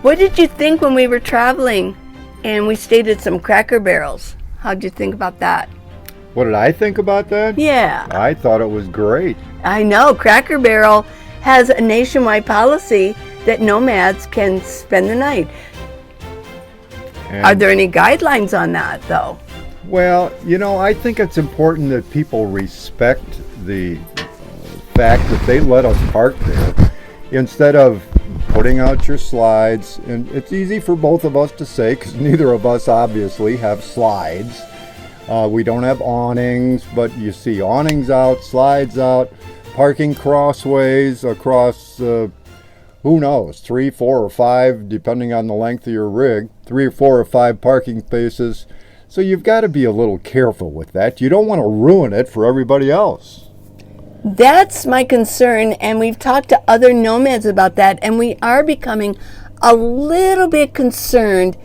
What did you think when we were traveling and we stayed at some Cracker Barrels? How'd you think about that? What did I think about that? Yeah. I thought it was great. I know. Cracker Barrel has a nationwide policy that nomads can spend the night. And, Are there any guidelines on that, though? well, I think it's important that people respect the fact that they let us park there instead of putting out your slides. And it's easy for both of us to say because neither of us obviously have slides. We don't have awnings, but you see awnings out, slides out, parking crossways across, who knows, 3, 4, or 5, depending on the length of your rig, 3 or 4 or 5 parking spaces. So you've got to be a little careful with that. You don't want to ruin it for everybody else. That's my concern, and we've talked to other nomads about that, and we are becoming a little bit concerned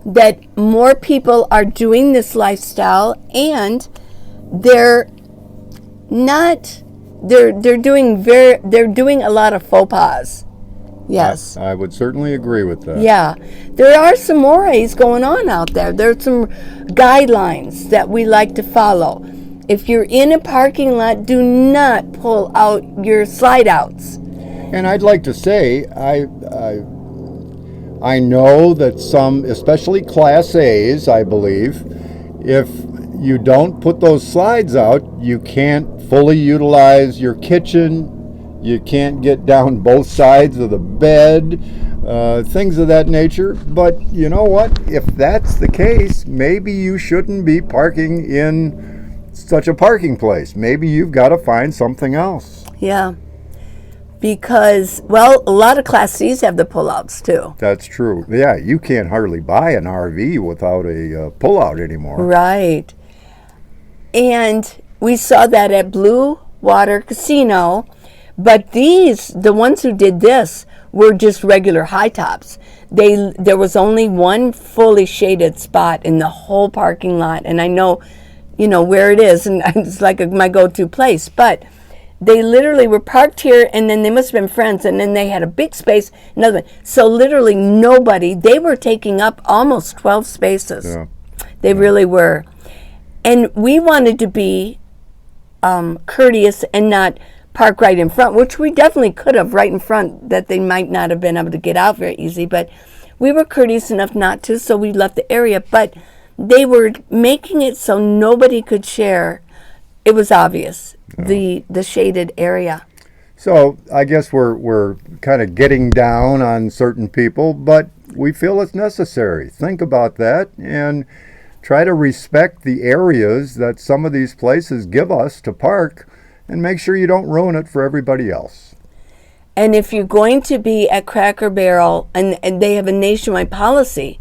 that more people are doing this lifestyle, and they're doing a lot of faux pas. Yes. I would certainly agree with that. Yeah. There are some mores going on out there. There's some guidelines that we like to follow. If you're in a parking lot, do not pull out your slide outs. And I'd like to say, I know that some, especially Class A's, I believe, if you don't put those slides out, you can't fully utilize your kitchen. You can't get down both sides of the bed, things of that nature. But you know what? If that's the case, maybe you shouldn't be parking in such a parking place. Maybe you've got to find something else. Yeah. Because, well, a lot of Class C's have the pullouts too. That's true. Yeah, you can't hardly buy an RV without a pullout anymore. Right. And we saw that at Blue Water Casino. But the ones who did this were just regular high tops. There was only one fully shaded spot in the whole parking lot. And I know, where it is. And it's like my go-to place. But they literally were parked here, and then they must have been friends, and then they had a big space, another one. So literally they were taking up almost 12 spaces. Yeah. They really were. And we wanted to be courteous and not park right in front, which we definitely could have right in front, that they might not have been able to get out very easy. But we were courteous enough not to, so we left the area. But they were making it so nobody could share. It was obvious, the shaded area. So I guess we're kind of getting down on certain people, but we feel it's necessary. Think about that and try to respect the areas that some of these places give us to park, and make sure you don't ruin it for everybody else. And if you're going to be at Cracker Barrel, and they have a nationwide policy,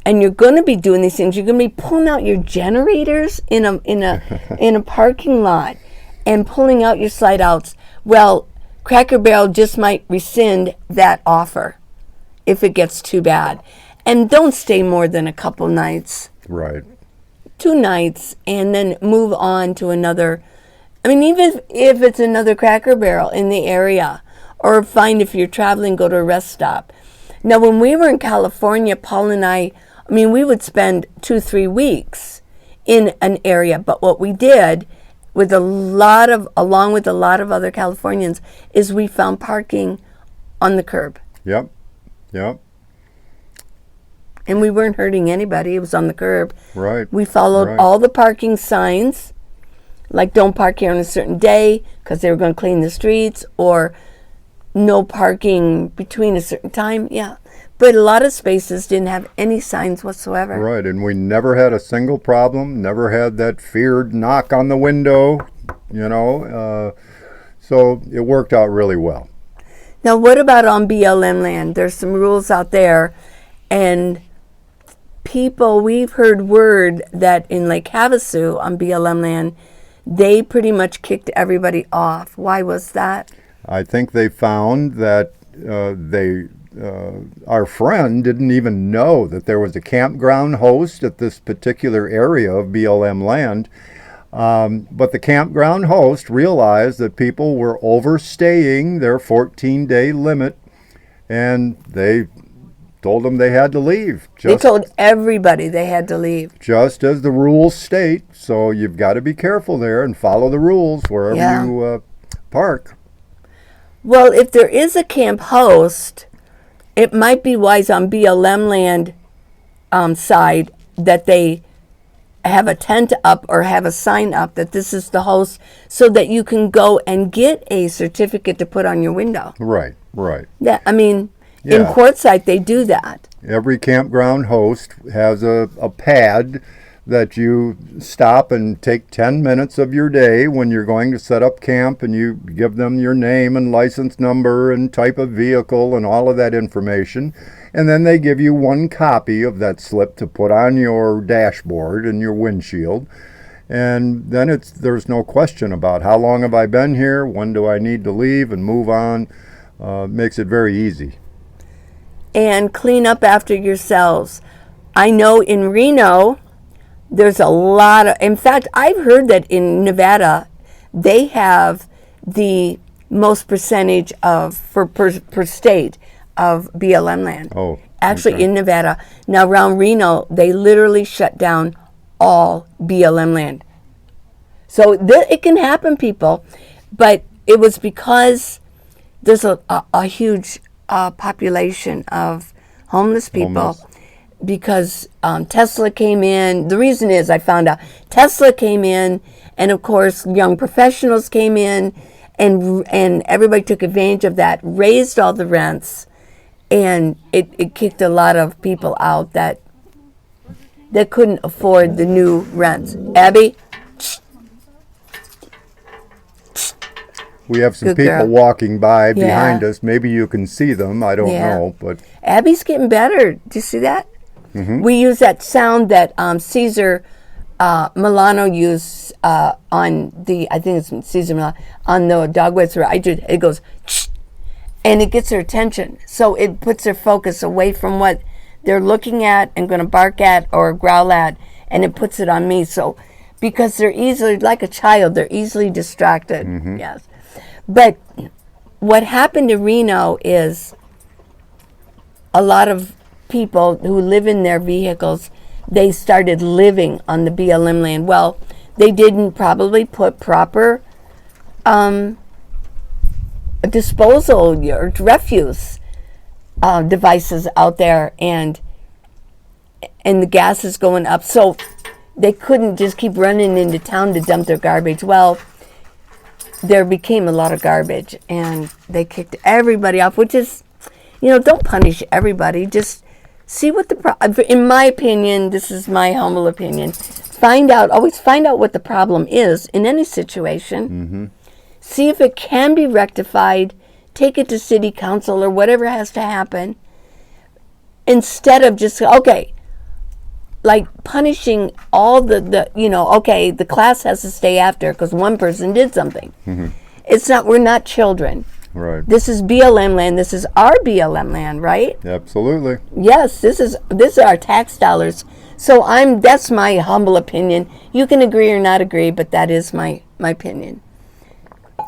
and you're going to be doing these things, you're going to be pulling out your generators in a parking lot and pulling out your slide outs. Well, Cracker Barrel just might rescind that offer if it gets too bad. And don't stay more than a couple nights. Right. 2 nights, and then move on to another. I mean, even if it's another Cracker Barrel in the area, or find, if you're traveling, go to a rest stop. Now, when we were in California, Paul and I mean, we would spend 2-3 weeks in an area, but what we did along with a lot of other Californians, is we found parking on the curb. Yep. And we weren't hurting anybody. It was on the curb. Right. We followed all the parking signs, like don't park here on a certain day because they were going to clean the streets, or no parking between a certain time. Yeah. But a lot of spaces didn't have any signs whatsoever. Right, and we never had a single problem, never had that feared knock on the window, so it worked out really well. Now, what about on BLM land? There's some rules out there, and we've heard word that in Lake Havasu on BLM land, they pretty much kicked everybody off. Why was that? I think they found that our friend didn't even know that there was a campground host at this particular area of BLM land. But the campground host realized that people were overstaying their 14-day limit, and they told them they had to leave. They told everybody they had to leave. Just as the rules state. So you've got to be careful there and follow the rules wherever you park. Well, if there is a camp host, it might be wise on BLM land side that they have a tent up or have a sign up that this is the host, so that you can go and get a certificate to put on your window. Right. Yeah, I mean, in Quartzsite they do that. Every campground host has a pad that you stop and take 10 minutes of your day when you're going to set up camp, and you give them your name and license number and type of vehicle and all of that information. And then they give you one copy of that slip to put on your dashboard and your windshield. And then there's no question about how long have I been here, when do I need to leave and move on. Makes it very easy. And clean up after yourselves. I know in Reno, there's a lot of, in fact, I've heard that in Nevada, they have the most percentage of, per state, of BLM land. Oh, actually, okay. in Nevada. Now, around Reno, they literally shut down all BLM land. So it can happen, people. But it was because there's a huge population of homeless people. Because Tesla came in. The reason is, I found out Tesla came in, and of course young professionals came in, and everybody took advantage of that, raised all the rents, and it kicked a lot of people out that couldn't afford the new rents. Abby? We have some Good people girl. walking by behind us. Maybe you can see them. I don't know, but Abby's getting better. Do you see that? Mm-hmm. We use that sound that Caesar Milano used on the, I think it's Caesar Milano, on the dog whisperer. It goes, shh, and it gets their attention. So it puts their focus away from what they're looking at and going to bark at or growl at, and it puts it on me. So, because they're easily, like a child, they're easily distracted. Mm-hmm. Yes. But what happened to Reno is a lot of people who live in their vehicles, they started living on the BLM land. Well, they didn't probably put proper disposal or refuse devices out there, and the gas is going up. So they couldn't just keep running into town to dump their garbage. Well, there became a lot of garbage, and they kicked everybody off, which is, don't punish everybody. Just see what in my opinion, this is my humble opinion, always find out what the problem is in any situation. Mm-hmm. See if it can be rectified, take it to city council or whatever has to happen, instead of just, like punishing all the class has to stay after because one person did something. Mm-hmm. We're not children. Right. This is BLM land. This is our BLM land, right? Absolutely. Yes, this is our tax dollars. So that's my humble opinion. You can agree or not agree, but that is my opinion.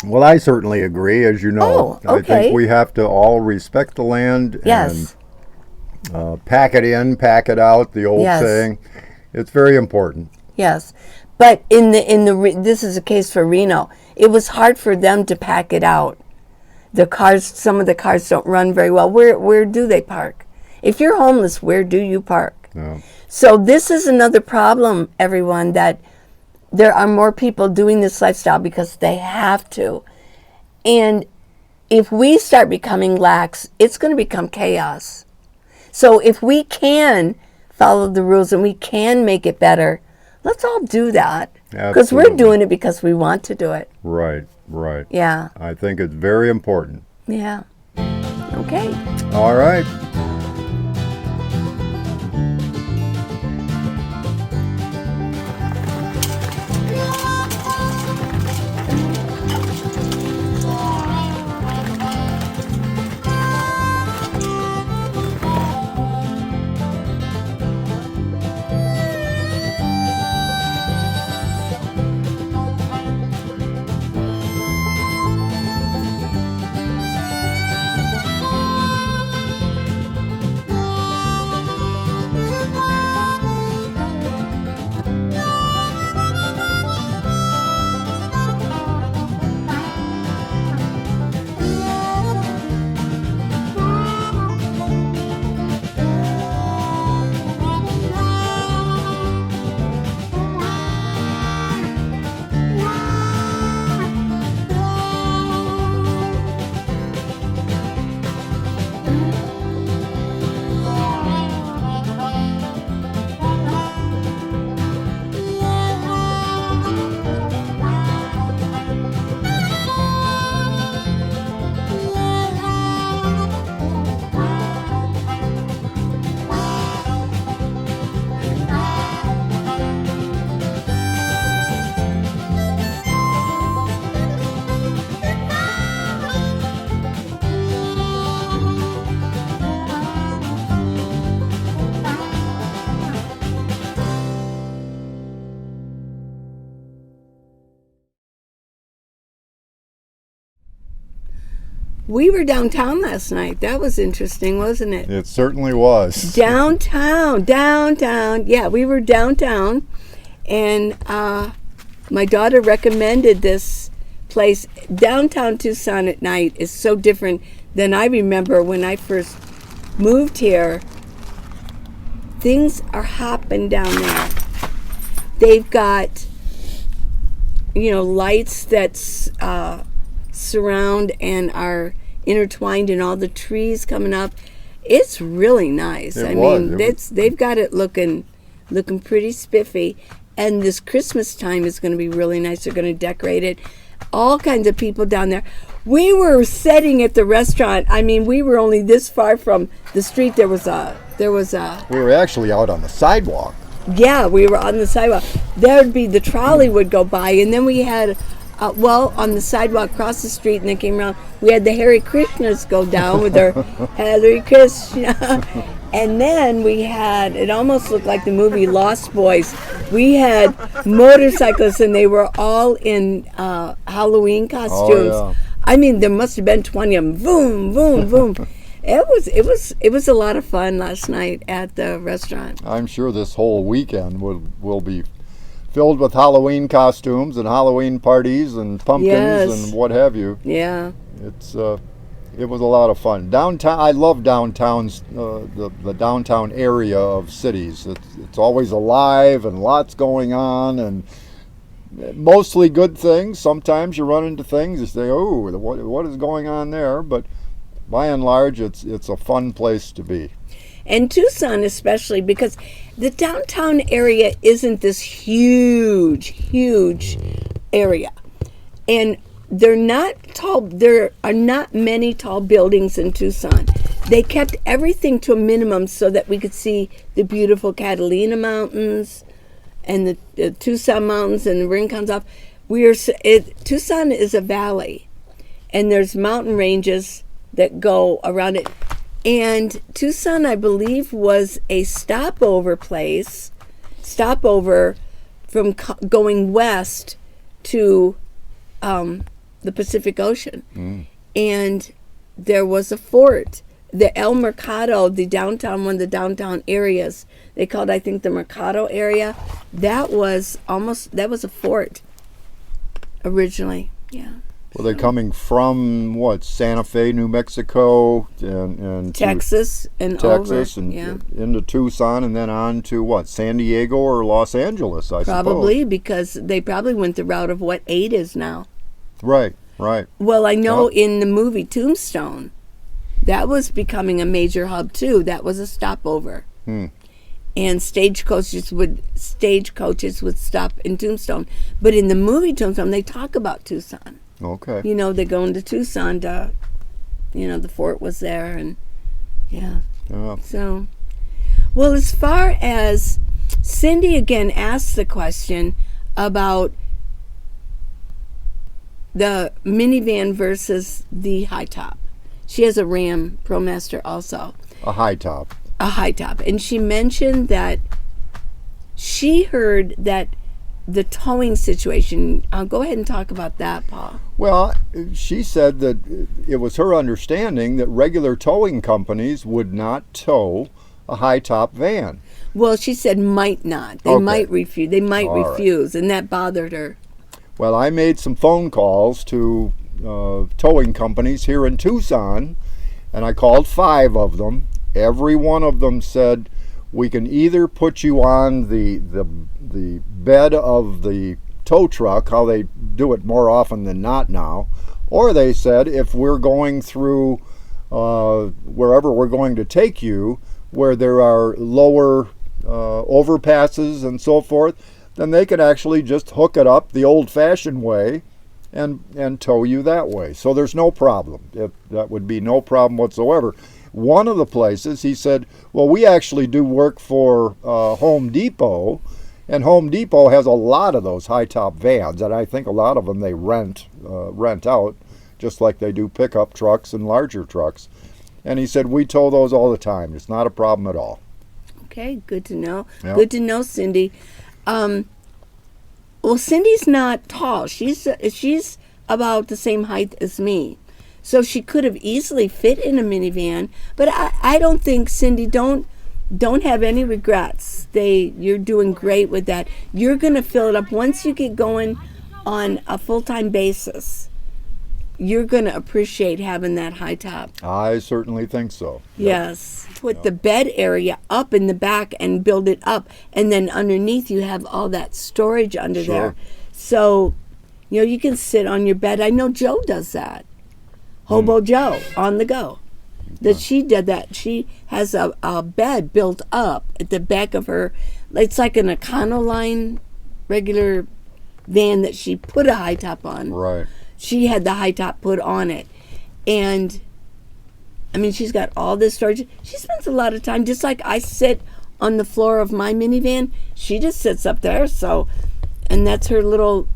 Well, I certainly agree. As you know, Oh, okay. I think we have to all respect the land. Yes. And pack it in, pack it out. The old saying. It's very important. Yes, but this is a case for Reno. It was hard for them to pack it out. Some of the cars don't run very well. Where do they park? If you're homeless, where do you park? No. So this is another problem, everyone, that there are more people doing this lifestyle because they have to. And if we start becoming lax, it's going to become chaos. So if we can follow the rules and we can make it better, let's all do that. Because we're doing it because we want to do it. Right. Yeah. I think it's very important. Yeah. Okay. All right. We were downtown last night. That was interesting, wasn't it? It certainly was. Downtown. Yeah, we were downtown, and my daughter recommended this place. Downtown Tucson at night is so different than I remember when I first moved here. Things are hopping down there. They've got, lights that surround and are intertwined, and all the trees coming up. It's really nice. They've got it looking pretty spiffy. And this Christmas time is going to be really nice. They're going to decorate it. All kinds of people down there. We were sitting at the restaurant. We were only this far from the street. There was a. We were actually out on the sidewalk. Yeah, we were on the sidewalk. There'd be the trolley would go by, and then we had, on the sidewalk across the street, and they came around. We had the Hare Krishnas go down with their Hare Krishna. And then we had, it almost looked like the movie Lost Boys. We had motorcyclists, and they were all in Halloween costumes. Oh, yeah. There must have been 20 of them. Boom, boom, boom. It was a lot of fun last night at the restaurant. I'm sure this whole weekend will be filled with Halloween costumes and Halloween parties and pumpkins and what have you. Yeah. It was a lot of fun. Downtown, I love downtowns, the downtown area of cities. It's always alive and lots going on, and mostly good things. Sometimes you run into things you say, "Oh, what is going on there?" But by and large, it's a fun place to be. And Tucson especially, because the downtown area isn't this huge area. And there are not many tall buildings in Tucson. They kept everything to a minimum so that we could see the beautiful Catalina Mountains and the Tucson Mountains and the Rincons off. Tucson is a valley, and there's mountain ranges that go around it. And Tucson, I believe, was a stopover from going west to the Pacific Ocean. And there was a fort, the El Mercado, one of the downtown areas. They called, I think, the Mercado area. That was a fort originally. Yeah. Were they coming from Santa Fe, New Mexico, and Texas into Tucson, and then on to San Diego or Los Angeles? I suppose. Probably, because they probably went the route of what 8 is now. Right. Well, I know in the movie Tombstone, that was becoming a major hub too. That was a stopover. And stagecoaches would stop in Tombstone. But in the movie Tombstone, they talk about Tucson. Okay. They go into Tucson to, the fort was there, and yeah. So, well, as far as Cindy again asked the question about the minivan versus the high top. She has a Ram ProMaster also. A high top. And she mentioned that she heard that the towing situation. I'll go ahead and talk about that, Paul. Well, she said that it was her understanding that regular towing companies would not tow a high-top van. Well, she said might not. They might refuse. Right. And that bothered her. Well, I made some phone calls to towing companies here in Tucson, and I called 5 of them. Every one of them said, we can either put you on the bed of the tow truck, how they do it more often than not now, or they said if we're going through wherever we're going to take you, where there are lower overpasses and so forth, then they could actually just hook it up the old-fashioned way and tow you that way. So there's no problem. That would be no problem whatsoever. One of the places, he said, well, we actually do work for Home Depot, and Home Depot has a lot of those high-top vans, and I think a lot of them they rent out, just like they do pickup trucks and larger trucks. And he said, we tow those all the time. It's not a problem at all. Okay, good to know. Yep. Good to know, Cindy. Well, Cindy's not tall. She's about the same height as me. So she could have easily fit in a minivan, but I don't think, Cindy, don't have any regrets. You're doing great with that. You're going to fill it up once you get going on a full-time basis. You're going to appreciate having that high top. I certainly think so. Yes. Put the bed area up in the back and build it up, and then underneath you have all that storage under there. So, you can sit on your bed. I know Joe does that. Hobo Joe, on the go. That she did that. She has a bed built up at the back of her. It's like an Econoline regular van that she put a high top on. Right. She had the high top put on it. And, I mean, she's got all this storage. She spends a lot of time, just like I sit on the floor of my minivan, she just sits up there. So, and that's her little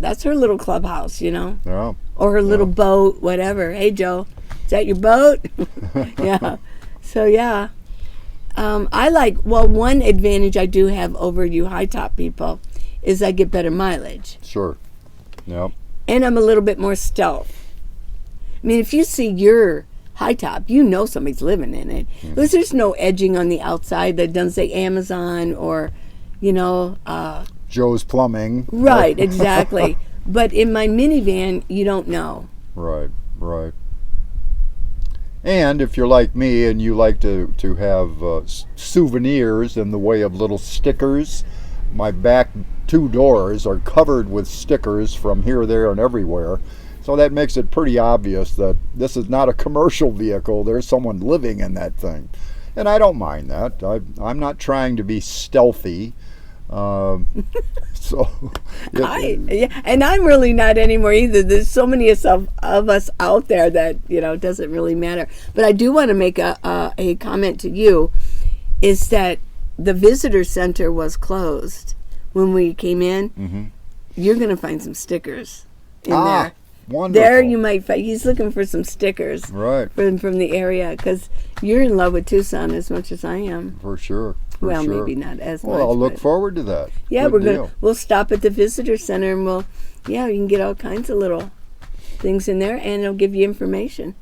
clubhouse, Yeah. Or her little boat, whatever. Hey, Joe, is that your boat? Yeah. So, yeah. One advantage I do have over you high top people is I get better mileage. Sure. Yep. And I'm a little bit more stealth. I mean, if you see your high top, somebody's living in it. Because there's no edging on the outside that doesn't say Amazon or, Joe's Plumbing. Right, exactly. But in my minivan, you don't know. Right. And if you're like me and you like to have souvenirs in the way of little stickers, my back 2 doors are covered with stickers from here, there, and everywhere. So that makes it pretty obvious that this is not a commercial vehicle. There's someone living in that thing. And I don't mind that. I'm not trying to be stealthy. And I'm really not anymore either. There's so many of us out there that it doesn't really matter. But I do want to make a comment to you, is that the visitor center was closed when we came in. Mm-hmm. You're going to find some stickers in there. Wonderful. There you might find. He's looking for some stickers, right, from the area, because you're in love with Tucson as much as I am. For sure. Maybe not as much. Well, I'll look forward to that. Yeah, we'll stop at the visitor center and you can get all kinds of little things in there, and it'll give you information.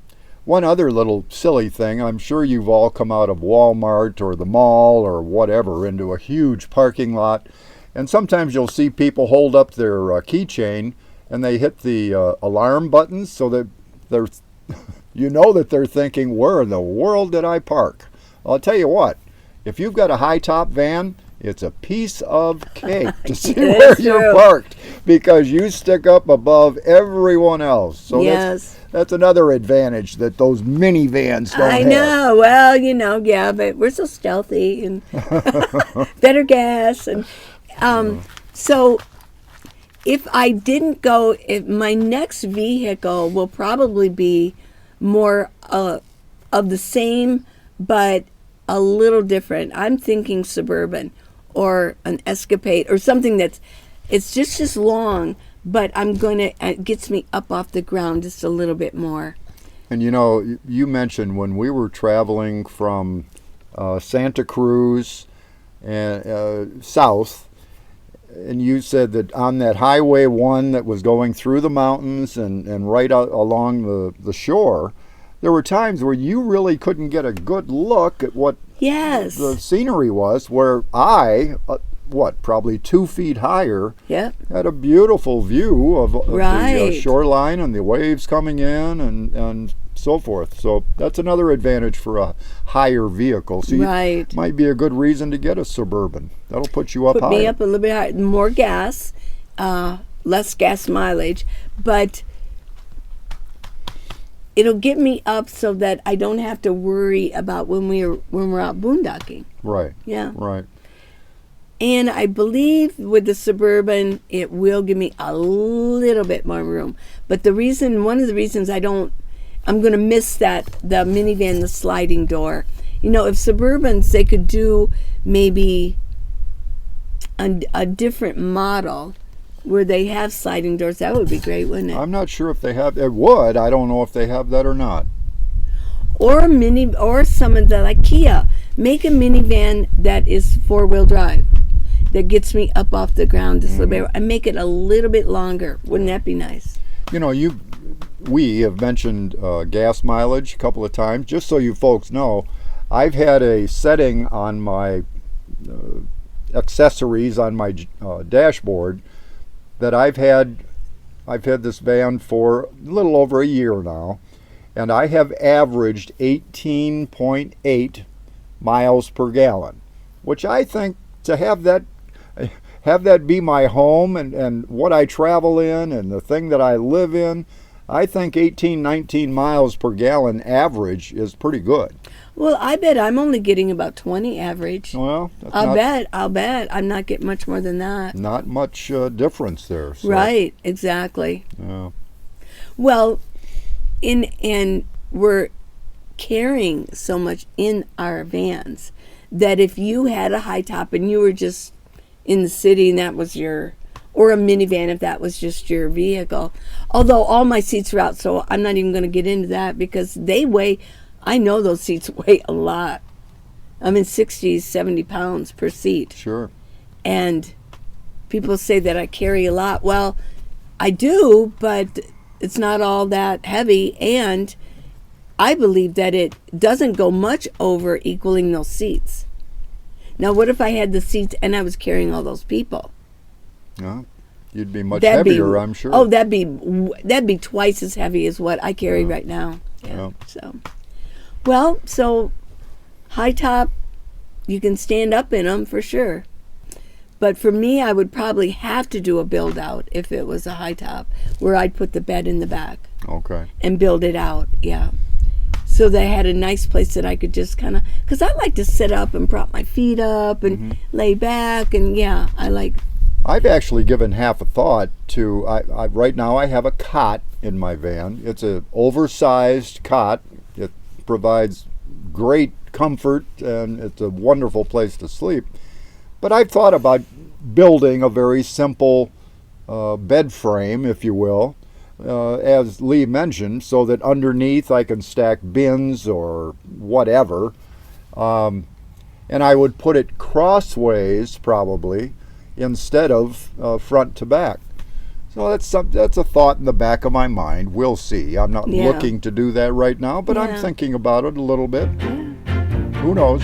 One other little silly thing, I'm sure you've all come out of Walmart or the mall or whatever into a huge parking lot, and sometimes you'll see people hold up their keychain and they hit the alarm buttons so that they're that they're thinking, where in the world did I park? I'll tell you what, if you've got a high top van, it's a piece of cake to see where you're parked, because you stick up above everyone else. So yes. That's another advantage that those minivans don't have. I know. Well, but we're so stealthy and better gas. And so if I didn't go, my next vehicle will probably be more of the same, but a little different. I'm thinking Suburban or an Escapade or something it's just as long, but it gets me up off the ground just a little bit more. And you mentioned when we were traveling from Santa Cruz and south, and you said that on that Highway 1 that was going through the mountains and right out along the shore, there were times where you really couldn't get a good look at what the scenery was, where I, probably 2 feet higher, had a beautiful view of the shoreline and the waves coming in and so forth. So that's another advantage for a higher vehicle. So might be a good reason to get a Suburban. That'll put you up high. Put me up a little bit higher. More gas, less gas mileage, but it'll get me up so that I don't have to worry about when we're out boondocking. Right. Yeah. Right. And I believe with the Suburban, it will give me a little bit more room. But one of the reasons I'm going to miss the minivan, the sliding door. If Suburbans, they could do maybe a different model where they have sliding doors, that would be great, wouldn't it? I'm not sure if they have. It would. I don't know if they have that or not. Or some of the, like Kia, make a minivan that is 4-wheel drive, that gets me up off the ground just a little bit, and make it a little bit longer. Wouldn't that be nice? we have mentioned gas mileage a couple of times. Just so you folks know, I've had a setting on my accessories on my dashboard that I've had this van for a little over a year now, and I have averaged 18.8 miles per gallon, which I think to have that be my home and what I travel in and the thing that I live in, I think 18, 19 miles per gallon average is pretty good. Well, I bet I'm only getting about 20 average. Well, I'll bet I'm not getting much more than that. Not much difference there. So. Right, exactly. Yeah. Well, and we're carrying so much in our vans that if you had a high top and you were just in the city and that was or a minivan if that was just your vehicle, although all my seats are out, so I'm not even going to get into that because I know those seats weigh a lot. I mean, 60, 70 pounds per seat. Sure. And people say that I carry a lot. Well, I do, but it's not all that heavy. And I believe that it doesn't go much over equaling those seats. Now, what if I had the seats and I was carrying all those people? Yeah, you'd be much heavier, I'm sure. Oh, that'd be twice as heavy as what I carry right now. Yeah. So. Well, so high top, you can stand up in them for sure. But for me, I would probably have to do a build out if it was a high top, where I'd put the bed in the back. Okay. And build it out, yeah. So they had a nice place that I could just kind of, because I like to sit up and prop my feet up and lay back, and yeah, I've actually given half a thought to, right now I have a cot in my van. It's an oversized cot. It provides great comfort and it's a wonderful place to sleep. But I've thought about building a very simple bed frame, if you will, as Lee mentioned, so that underneath I can stack bins or whatever. And I would put it crossways probably instead of front to back. So that's a thought in the back of my mind. We'll see. I'm not looking to do that right now, but I'm thinking about it a little bit. Who knows?